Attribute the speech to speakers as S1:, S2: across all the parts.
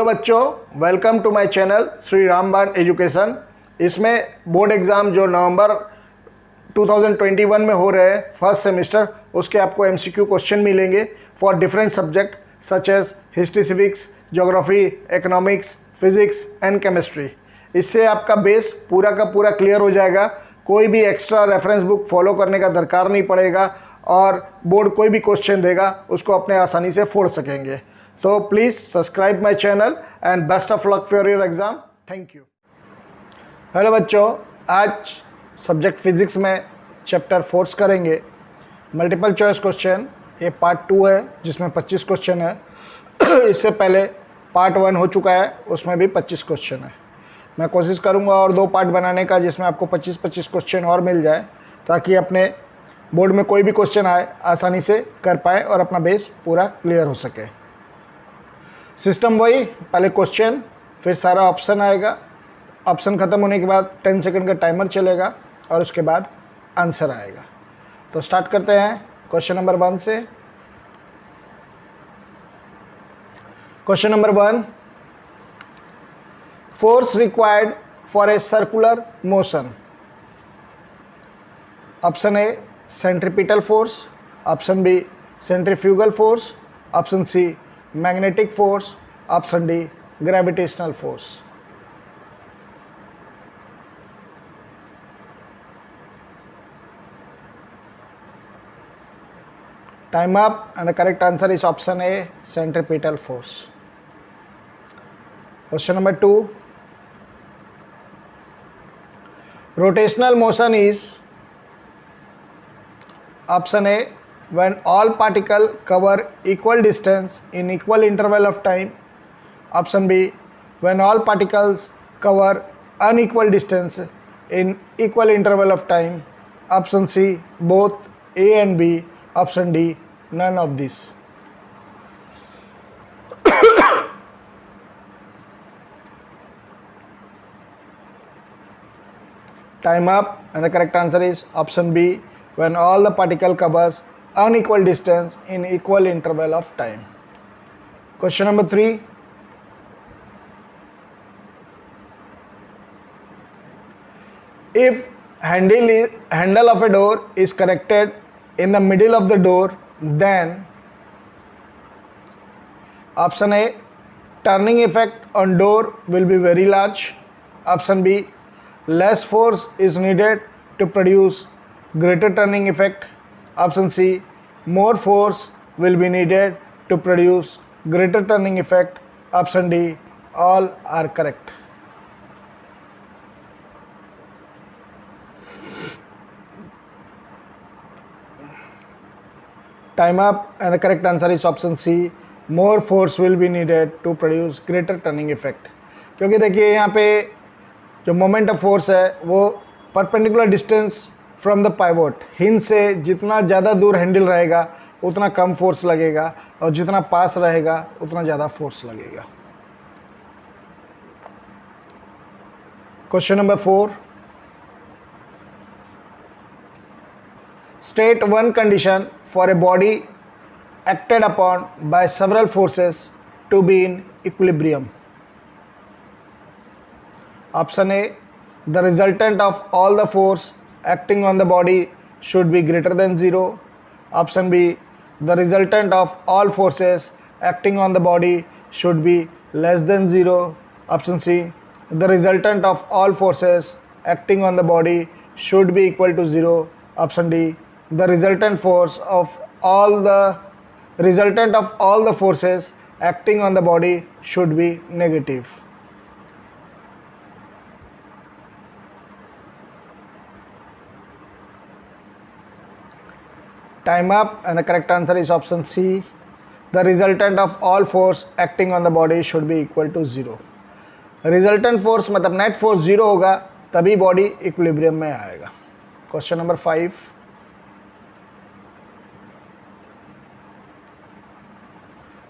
S1: Hello बच्चों, welcome to my channel Shri Rambaan education. इसमें board exam जो नवंबर 2021 में हो रहे हैं फर्स्ट सेमेस्टर, उसके आपको एमसीक्यू क्वेश्चन मिलेंगे for different subject such as history, civics, geography, economics, physics and chemistry. इससे आपका बेस पूरा का पूरा क्लियर हो जाएगा। कोई भी एक्स्ट्रा रेफरेंस बुक फॉलो करने का दरकार नहीं पड़ेगा और बोर्ड कोई भी क्वेश्चन देगा उसको अपने आसानी से फोड़ सकेंगे। तो please subscribe my channel and best of luck for your exam. Thank you. Hello बच्चों, आज सब्जेक्ट फिजिक्स में चैप्टर फोर्स करेंगे मल्टीपल चॉइस क्वेश्चन। ये पार्ट 2 है जिसमें 25 क्वेश्चन है। इससे पहले पार्ट 1 हो चुका है, उसमें भी 25 क्वेश्चन है। मैं कोशिश करूंगा और 2 पार्ट बनाने का जिसमें आपको 25-25 क्वेश्चन और मिल जाए, ताकि अपने बोर्ड में कोई भी क्वेश्चन आए आसानी से कर पाए और अपना बेस पूरा क्लियर हो सके। सिस्टम वही, पहले क्वेश्चन, फिर सारा ऑप्शन आएगा। ऑप्शन ख़त्म होने के बाद 10 सेकंड का टाइमर चलेगा और उसके बाद आंसर आएगा। तो स्टार्ट करते हैं क्वेश्चन नंबर 1 से। Question number 1, force required for a circular motion. Option A centripetal force, option B centrifugal force, option C magnetic force, option D gravitational force. Time up, and the correct answer is option A, centripetal force. Question number 2, rotational motion is option A, when all particles cover equal distance in equal interval of time, option B, when all particles cover unequal distance in equal interval of time, option C, both A and B, option D, none of this. Time up, and the correct answer is option B, when all the particle covers unequal distance in equal interval of time. Question number 3, if handle of a door is connected in the middle of the door, then option A, turning effect on door will be very large, option B, less force is needed to produce greater turning effect, option C, more force will be needed to produce greater turning effect, option D, all are correct. Time up, and the correct answer is option C, more force will be needed to produce greater turning effect. क्योंकि देखिए यहाँ पे जो moment of force है वो perpendicular distance from the pivot, hinge से जितना ज़्यादा दूर हैंडल रहेगा उतना कम फोर्स लगेगा और जितना पास रहेगा उतना ज़्यादा फोर्स लगेगा। Question number 4, state one condition for a body acted upon by several forces to be in equilibrium. Option A, the resultant of all the force acting on the body should be greater than 0. Option B, the resultant of all forces acting on the body should be less than 0. Option C, the resultant of all forces acting on the body should be equal to 0. Option D, the resultant of all the forces acting on the body should be negative. Time up, and the correct answer is option C, the resultant of all force acting on the body should be equal to 0. Resultant force मतलब net force 0 होगा तभी body equilibrium में आएगा। Question number 5,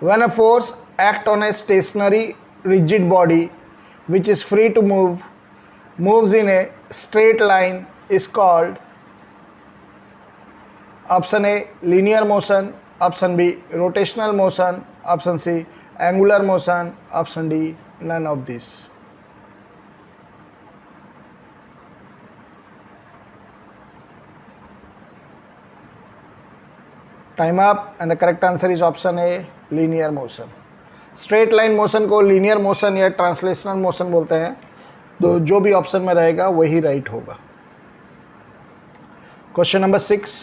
S1: when a force acts on a stationary rigid body which is free to moves in a straight line is called option A, linear motion, option B, rotational motion, option C, angular motion, option D, none of this. Time up, and the correct answer is option A, linear motion. Straight line motion को linear motion या translational motion बोलते हैं, तो जो भी option में रहेगा वही राइट होगा. Question number 6.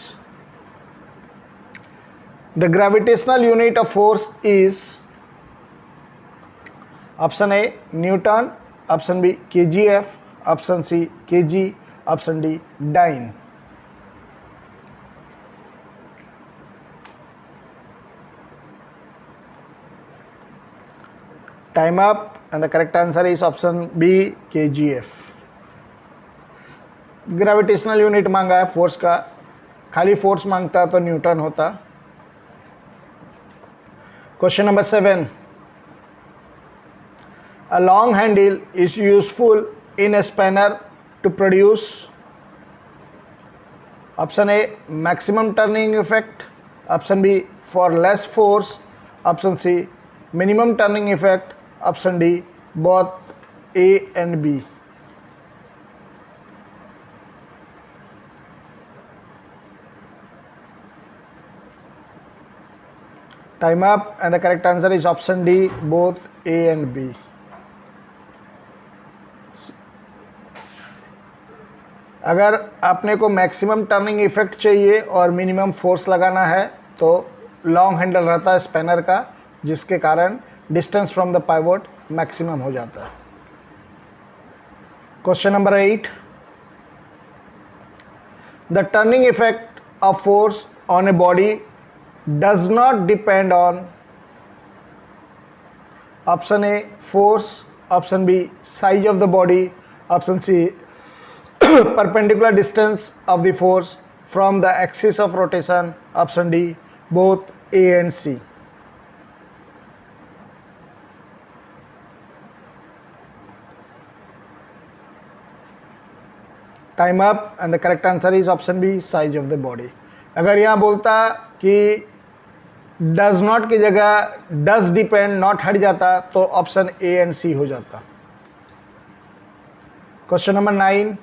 S1: The gravitational unit of force is option A newton, option B KGF, option C KG, option D dyne. Time up, and the correct answer is option B, kgf. Gravitational unit मांगा है force का, खाली force मांगता तो Newton होता. Question number 7. A long handle is useful in a spanner to produce option A, maximum turning effect, option B, for less force, option C, minimum turning effect, option D, both A and B. Time up, and the correct answer is option D, both A and B. अगर आपने को maximum turning effect चाहिए और minimum force लगाना है तो long handle रहता है स्पैनर का, जिसके कारण distance from the pivot maximum हो जाता है. Question number 8. The turning effect of force on a body does not depend on option A force, option B size of the body, option C perpendicular distance of the force from the axis of rotation, option D, both A and C. Time up, and the correct answer is option B, size of the body. अगर यहाँ बोलता कि does not की जगह does depend not हट जाता तो option A and C हो जाता. Question number 9.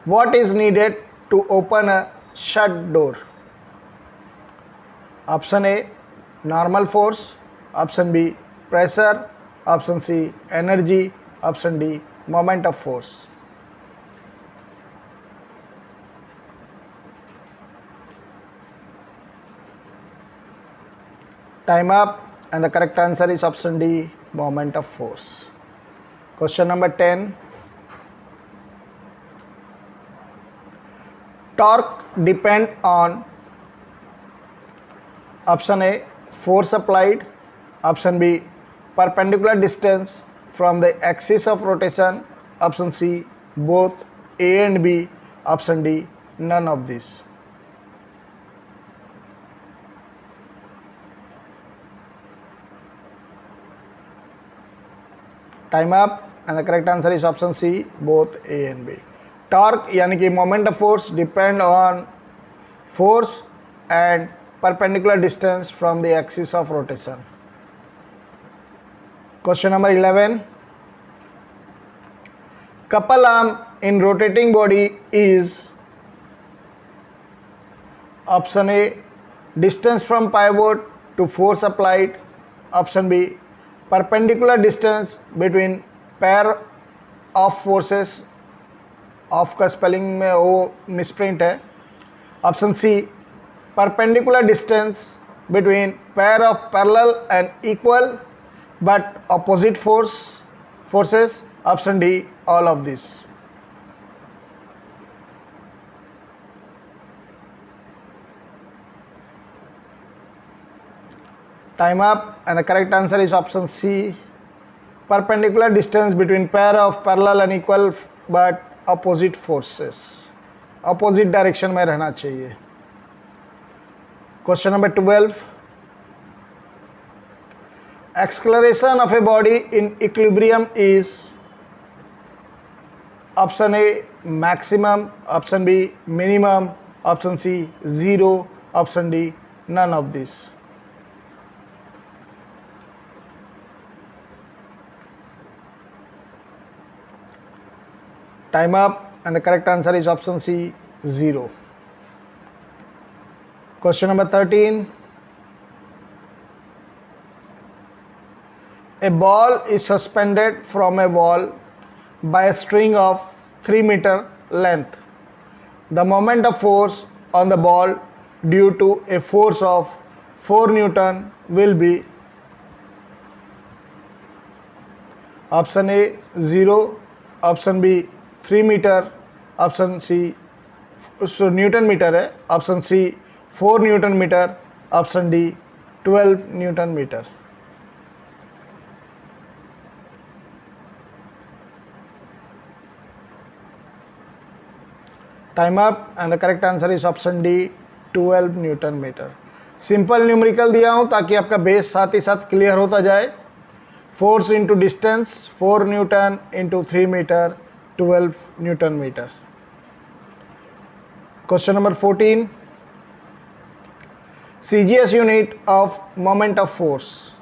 S1: What is needed to open a shut door? Option A, normal force, option B, pressure, option C, energy, option D, moment of force. Time up, and the correct answer is option D, moment of force. Question number 10. Torque depend on option A, force applied, option B, perpendicular distance from the axis of rotation, option C, both A and B, option D, none of these. Time up, and the correct answer is option C, both A and B. Torque यानी कि moment of force depend on force and perpendicular distance from the axis of rotation. Question number 11. Couple arm in rotating body is option A distance from pivot to force applied, option B perpendicular distance between pair of forces, of का spelling में वो misprint है, option C perpendicular distance between pair of parallel and equal but opposite forces, option D all of this. Time up, and the correct answer is option C, perpendicular distance between pair of parallel and equal but opposite forces, opposite direction में रहना चाहिए. Question number 12. Acceleration of a body in equilibrium is option A maximum, option B minimum, option C 0, option D none of this. Time up, and the correct answer is option C, 0. Question number 13. A ball is suspended from a wall by a string of 3-meter length. The moment of force on the ball due to a force of 4 Newton will be option A 0, option B 3 meter, option C newton metre है, option C 4 newton metre, option D 12 newton metre. Time up, and the correct answer is option D 12 newton metre. Simple numerical दिया हूं ताकि आपका base साथ ही साथ clear होता जाए. Force into distance 4 newton into 3 metre 12 newton metre. Question number 14. CGS unit of moment of force.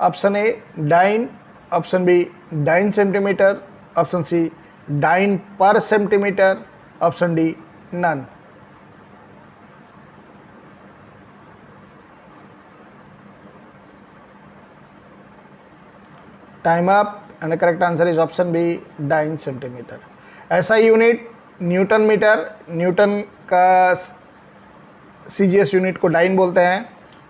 S1: Option A dyne, option B dyne centimeter, option C dyne per centimeter, option D none. Time up, and the correct answer is option B dyne centimeter. ऐसा unit Newton metre, Newton का CGS unit को dine बोलते हैं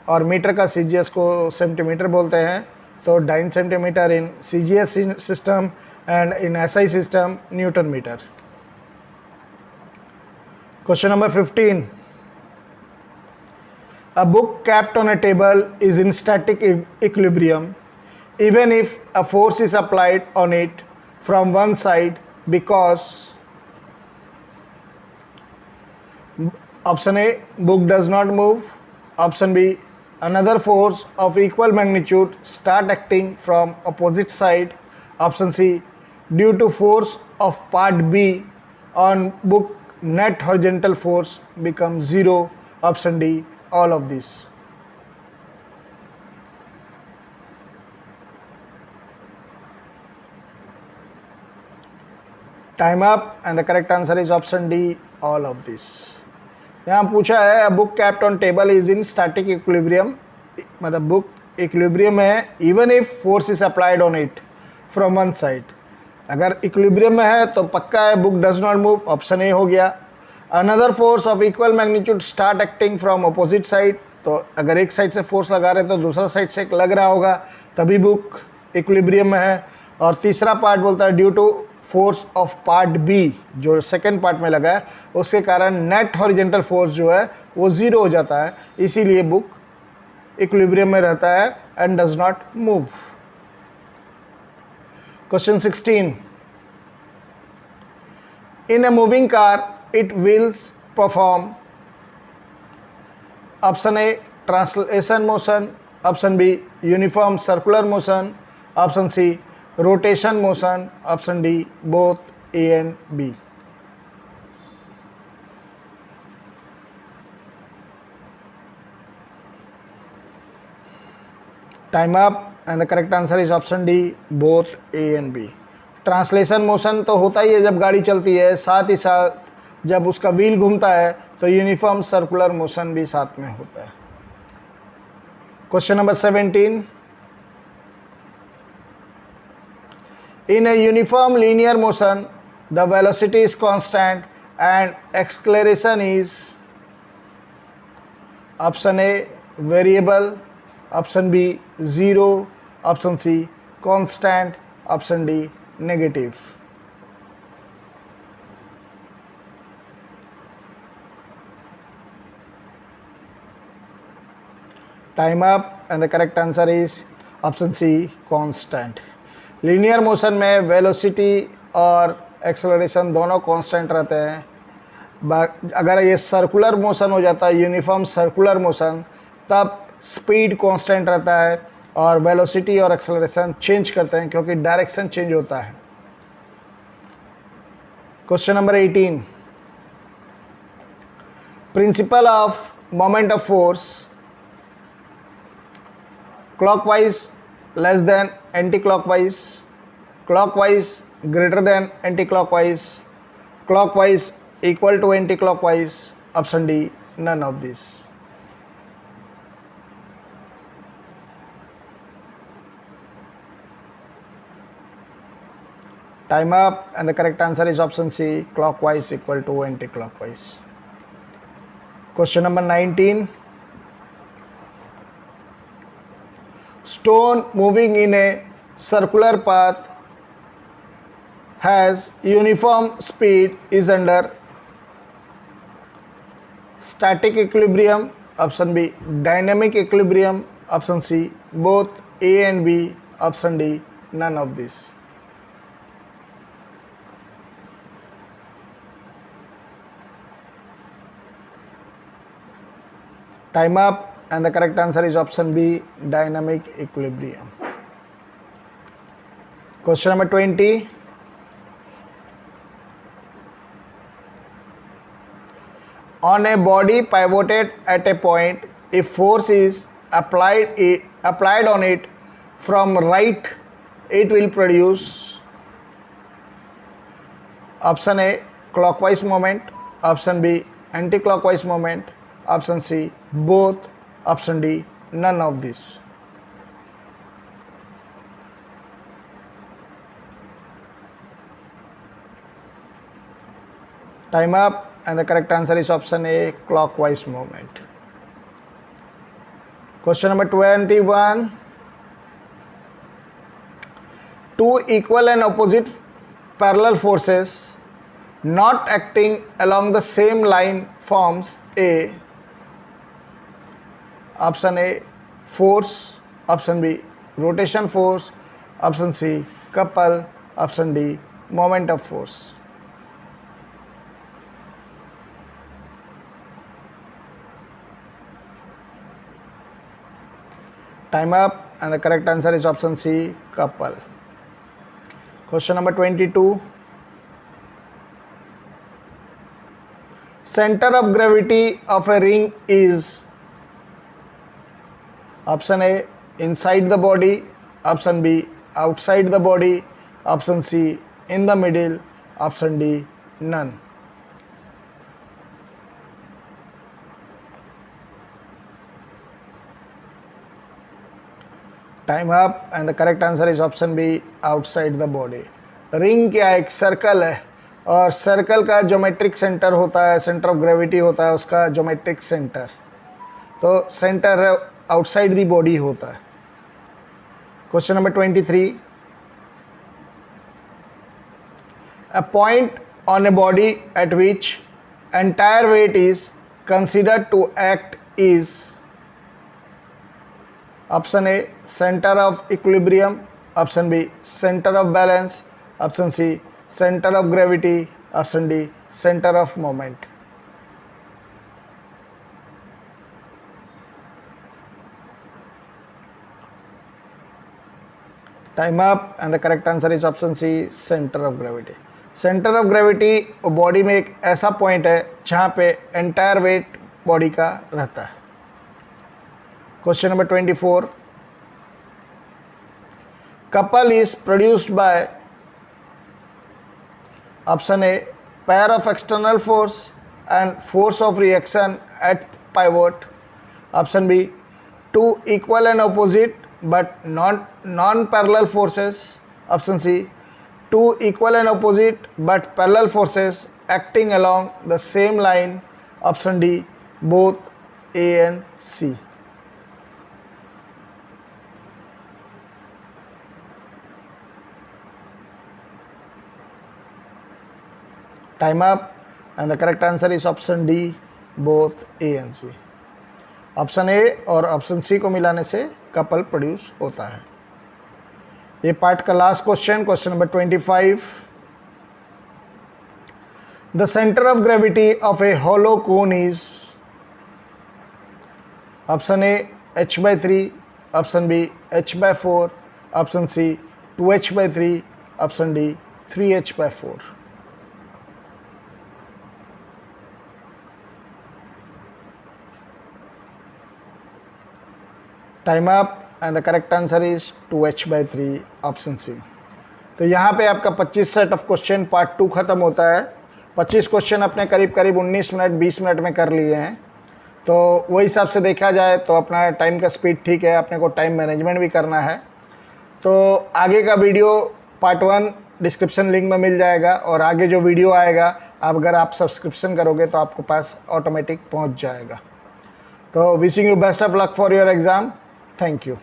S1: और metre का CGS को centimetre बोलते हैं. तो dyne centimetre in CGS system and in SI system newton metre. Question number 15. A book kept on a table is in static equilibrium even if a force is applied on it from one side because option A book does not move, option B another force of equal magnitude start acting from opposite side, option C due to force of part B on book net horizontal force becomes 0, option D all of these. Time up, and the correct answer is option D all of this. यहाँ पूछा है book kept on table is in static equilibrium, मतलब book equilibrium है even if force is applied on it from one side. अगर equilibrium में है तो पक्का है book does not move, option A हो गया. Another force of equal magnitude start acting from opposite side, तो अगर एक साइड से फोर्स लगा रहे हैं तो दूसरा साइड से लग रहा होगा तभी बुक इक्विलिब्रियम में है. और तीसरा पार्ट बोलता है due to force of part B, जो सेकंड पार्ट में लगा है उसके कारण नेट हॉरिजॉन्टल फोर्स जो है वो 0 हो जाता है, इसीलिए बुक इक्विलिब्रियम में रहता है and does not move. Question 16. In a moving car it wheels perform option A translation motion, option B uniform circular motion, option C rotation motion, option D both A and B. Time up, and the correct answer is option D both A and B. Translation motion तो होता ही है जब गाड़ी चलती है, साथ ही साथ जब उसका व्हील घूमता है तो यूनिफॉर्म सर्कुलर मोशन भी साथ में होता है. Question number 17. In a uniform linear motion, the velocity is constant and acceleration is option A variable, option B 0, option C constant, option D negative. Time up, and the correct answer is option C constant. Linear motion में velocity और acceleration दोनों constant रहते हैं. अगर ये circular motion हो जाता है, यूनिफॉर्म सर्कुलर मोशन, तब स्पीड कांस्टेंट रहता है और वेलोसिटी और एक्सेलरेशन चेंज करते हैं क्योंकि डायरेक्शन चेंज होता है. Question number 18. Principle of moment of force clockwise less than anti-clockwise, clockwise greater than anti-clockwise, clockwise equal to anti-clockwise. Option D, none of these. Time up, and the correct answer is option C, clockwise equal to anti-clockwise. Question number 19. Stone moving in a circular path has uniform speed is under static equilibrium, option B, dynamic equilibrium, option C, both A and B, option D, none of these. Time up, and the correct answer is option B, dynamic equilibrium. Question number 20. On a body pivoted at a point, if force is applied on it from right, it will produce option A, clockwise moment, option B, anti-clockwise moment, option C, both, option D, none of these. Time up, and the correct answer is option A, clockwise moment. Question number 21. Two equal and opposite parallel forces not acting along the same line forms a, option A, force, option B, rotation force, option C, couple, option D, moment of force. Time up, and the correct answer is option C, couple. Question number 22. Center of gravity of a ring is option A, inside the body, option B, outside the body, option C, in the middle, option D, none. Time up, and the correct answer is option B, outside the body. Ring क्या है? एक circle है, और circle का geometric centre होता है, centre of gravity होता है उसका ज्योमेट्रिक सेंटर, तो सेंटर आउटसाइड दी बॉडी होता है. Question number 23. A point on a body at which entire weight is considered to act is option A, center of equilibrium, option B, center of balance, option C, center of gravity, option D, center of moment. Time up, and the correct answer is option C, center of gravity. Centre of gravity body में एक ऐसा point है जहाँ पे entire weight body का रहता है. Question number 24. Couple is produced by option A, pair of external force and force of reaction at pivot, option B, two equal and opposite but non-parallel forces, option C, two equal and opposite but parallel forces acting along the same line, option D, both A and C. Time up, and the correct answer is option D, both A and C. Option A और option C को मिलाने से couple produce होता है. ये part का last question, question number 25. The centre of gravity of a hollow cone is option A h/3, option B h/4, option C 2h/3, option D 3h/4. Time up, and the correct answer is 2h/3, option C. तो यहाँ पे आपका 25 set of question part 2 ख़त्म होता है। 25 question अपने करीब 19 minute 20 minute में कर लिए हैं। तो वही हिसाब से देखा जाए तो अपना टाइम का स्पीड ठीक है, अपने को टाइम मैनेजमेंट भी करना है। तो आगे का वीडियो पार्ट 1 डिस्क्रिप्शन लिंक में मिल जाएगा, और आगे जो वीडियो आएगा अगर आप सब्सक्रिप्शन करोगे तो आपके पास ऑटोमेटिक पहुंच जाएगा। तो wishing you best of luck for your exam. Thank you.